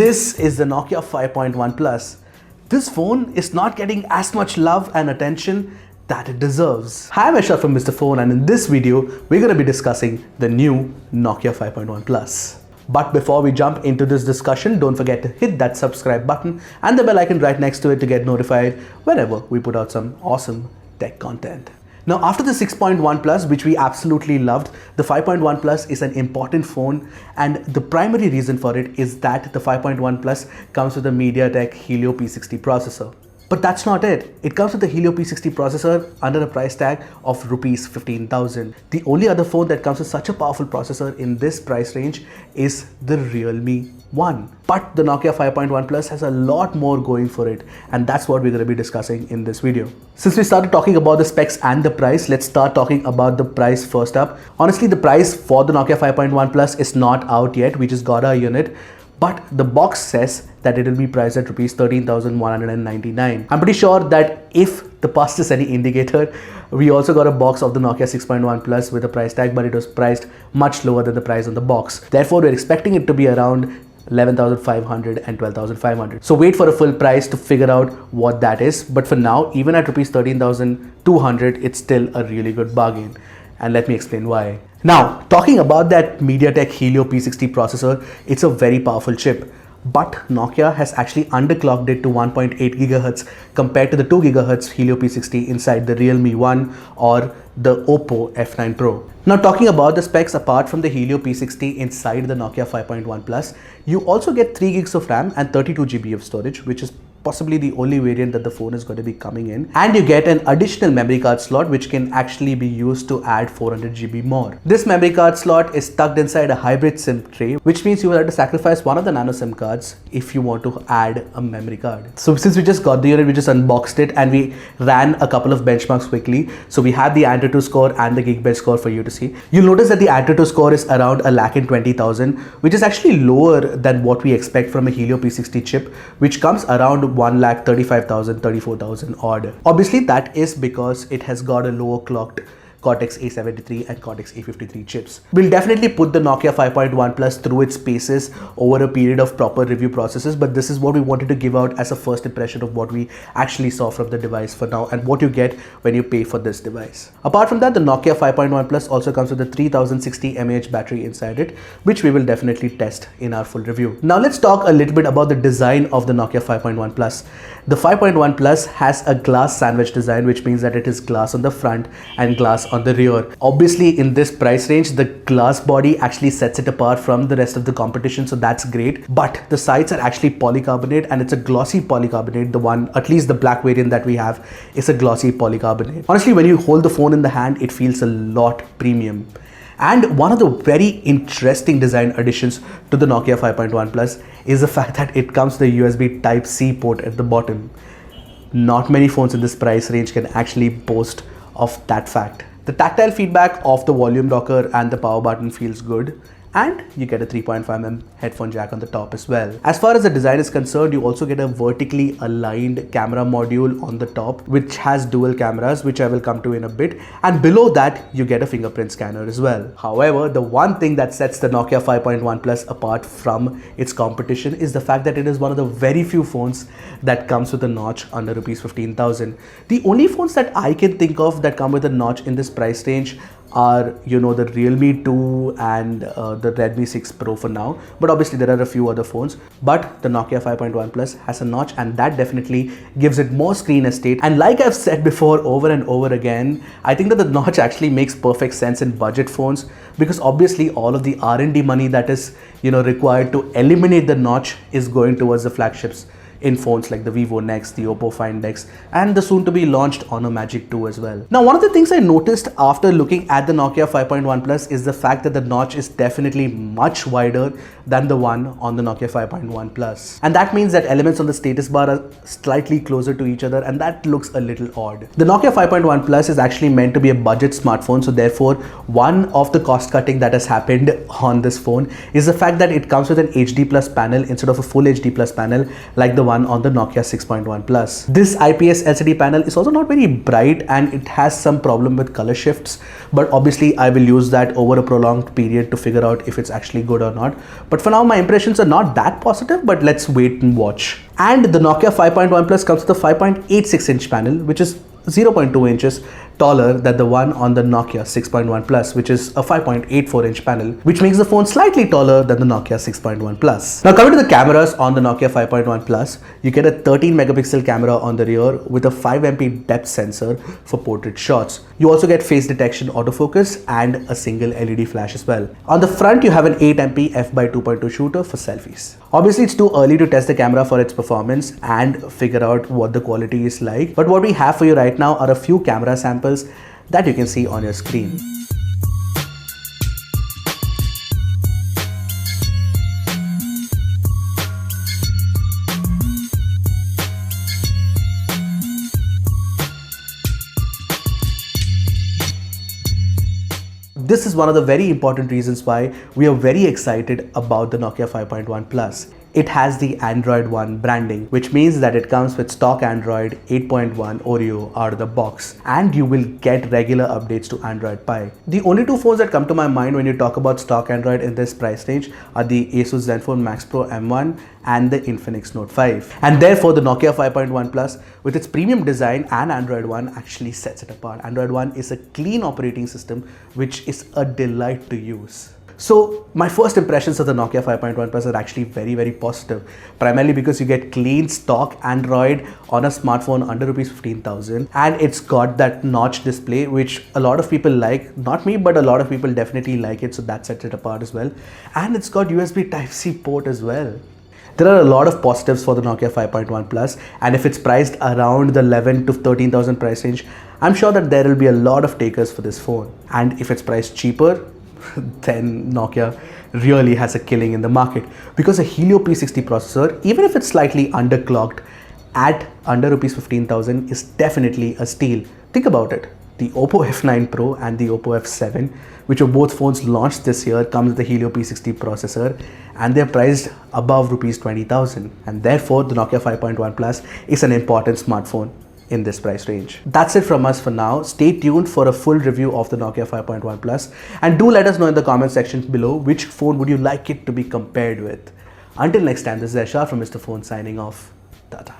This is the Nokia 5.1 Plus. This phone is not getting as much love and attention that it deserves. Hi, I'm Ershad from Mr. Phone, and in this video, we're going to be discussing the new Nokia 5.1 Plus. But before we jump into this discussion, don't forget to hit that subscribe button and the bell icon right next to it to get notified whenever we put out some awesome tech content. Now, after the 6.1 Plus, which we absolutely loved, the 5.1 Plus is an important phone, and the primary reason for it is that the 5.1 Plus comes with a MediaTek Helio P60 processor. But that's not it. It comes with the Helio P60 processor under a price tag of Rs 15,000. The only other phone that comes with such a powerful processor in this price range is the Realme One. But the Nokia 5.1 Plus has a lot more going for it, and that's what we're going to be discussing in this video. Since we started talking about the specs and the price, let's start talking about the price first up. Honestly, the price for the Nokia 5.1 Plus is not out yet. We just got our unit. But the box says that it will be priced at Rs 13,199. I'm pretty sure that if the past is any indicator, we also got a box of the Nokia 6.1 Plus with a price tag, but it was priced much lower than the price on the box. Therefore, we're expecting it to be around 11,500 and 12,500. So wait for a full price to figure out what that is. But for now, even at Rs 13,200, it's still a really good bargain. And let me explain why. Now, talking about that MediaTek Helio P60 processor, it's a very powerful chip. But Nokia has actually underclocked it to 1.8 GHz compared to the 2 GHz Helio P60 inside the Realme One or the OPPO F9 Pro. Now, talking about the specs, apart from the Helio P60 inside the Nokia 5.1 Plus, you also get 3 gigs of RAM and 32 GB of storage, which is possibly the only variant that the phone is going to be coming in. And you get an additional memory card slot, which can actually be used to add 400 GB more. This memory card slot is tucked inside a hybrid SIM tray, which means you will have to sacrifice one of the nano SIM cards if you want to add a memory card. So since we just got the unit, we just unboxed it and we ran a couple of benchmarks quickly. So we had the Antutu score and the Geekbench score for you to see. You'll notice that the Antutu score is around 1,20,000, which is actually lower than what we expect from a Helio P60 chip, which comes around 1,35,000, 34,000 odd. Obviously, that is because it has got a lower clocked Cortex A73 and Cortex A53 chips. We'll definitely put the Nokia 5.1 Plus through its paces over a period of proper review processes, but this is what we wanted to give out as a first impression of what we actually saw from the device for now and what you get when you pay for this device. Apart from that, the Nokia 5.1 Plus also comes with a 3060 mAh battery inside it, which we will definitely test in our full review. Now let's talk a little bit about the design of the Nokia 5.1 Plus. The 5.1 Plus has a glass sandwich design, which means that it is glass on the front and glass on the rear. Obviously, in this price range, the glass body actually sets it apart from the rest of the competition, so that's great. But the sides are actually polycarbonate, and it's a glossy polycarbonate. The one, at least the black variant that we have, is a glossy polycarbonate. Honestly, when you hold the phone in the hand, it feels a lot premium. And one of the very interesting design additions to the Nokia 5.1 Plus is the fact that it comes with a USB Type-C port at the bottom. Not many phones in this price range can actually boast of that fact. The tactile feedback of the volume rocker and the power button feels good, and you get a 3.5mm headphone jack on the top as well. As far as the design is concerned, you also get a vertically aligned camera module on the top, which has dual cameras, which I will come to in a bit. And below that, you get a fingerprint scanner as well. However, the one thing that sets the Nokia 5.1 Plus apart from its competition is the fact that it is one of the very few phones that comes with a notch under Rs 15,000. The only phones that I can think of that come with a notch in this price range are, you know, the Realme 2 and the Redmi 6 Pro for now. But obviously there are a few other phones. But the Nokia 5.1 Plus has a notch, and that definitely gives it more screen estate. And like I've said before over and over again, I think that the notch actually makes perfect sense in budget phones, because obviously all of the R&D money that is, you know, required to eliminate the notch is going towards the flagships in phones like the Vivo Nex, the OPPO Find X, and the soon to be launched Honor Magic 2 as well. Now, one of the things I noticed after looking at the Nokia 5.1 Plus is the fact that the notch is definitely much wider than the one on the Nokia 5.1 Plus. And that means that elements on the status bar are slightly closer to each other, and that looks a little odd. The Nokia 5.1 Plus is actually meant to be a budget smartphone, so therefore one of the cost cutting that has happened on this phone is the fact that it comes with an HD Plus panel instead of a full HD Plus panel like the one one on the Nokia 6.1 Plus. This IPS LCD panel is also not very bright and it has some problem with color shifts, but obviously I will use that over a prolonged period to figure out if it's actually good or not. But for now my impressions are not that positive, but let's wait and watch. And the Nokia 5.1 Plus comes with a 5.86 inch panel, which is 0.2 inches taller than the one on the Nokia 6.1 Plus, which is a 5.84 inch panel, which makes the phone slightly taller than the Nokia 6.1 Plus. Now coming to the cameras on the Nokia 5.1 Plus, you get a 13 megapixel camera on the rear with a 5 MP depth sensor for portrait shots. You also get face detection autofocus and a single LED flash as well. On the front, you have an 8 MP f/2.2 shooter for selfies. Obviously, it's too early to test the camera for its performance and figure out what the quality is like, but what we have for you right now are a few camera samples that you can see on your screen. This is one of the very important reasons why we are very excited about the Nokia 5.1 Plus. It has the Android One branding, which means that it comes with stock Android 8.1 Oreo out of the box, and you will get regular updates to Android Pie. The only two phones that come to my mind when you talk about stock Android in this price range are the Asus Zenfone Max Pro M1 and the Infinix Note 5. And therefore, the Nokia 5.1 Plus, with its premium design and Android One, actually sets it apart. Android One is a clean operating system, which is a delight to use. So my first impressions of the Nokia 5.1 Plus are actually very positive, primarily because you get clean stock Android on a smartphone under Rs 15,000, and it's got that notch display, which a lot of people like. Not me, but a lot of people definitely like it, so that sets it apart as well. And it's got USB Type-C port as well. There are a lot of positives for the Nokia 5.1 Plus, and if it's priced around the 11 to 13,000 price range, I'm sure that there will be a lot of takers for this phone. And if it's priced cheaper, then Nokia really has a killing in the market, because a Helio P60 processor, even if it's slightly underclocked at under Rs 15,000, is definitely a steal. Think about it. The OPPO F9 Pro and the OPPO F7, which are both phones launched this year, comes with the Helio P60 processor, and they're priced above Rs 20,000. And therefore, the Nokia 5.1 Plus is an important smartphone in this price range. That's it from us for now. Stay tuned for a full review of the Nokia 5.1 Plus, and do let us know in the comment section below which phone would you like it to be compared with. Until next time, this is Ershad from Mr. Phone signing off. Tata.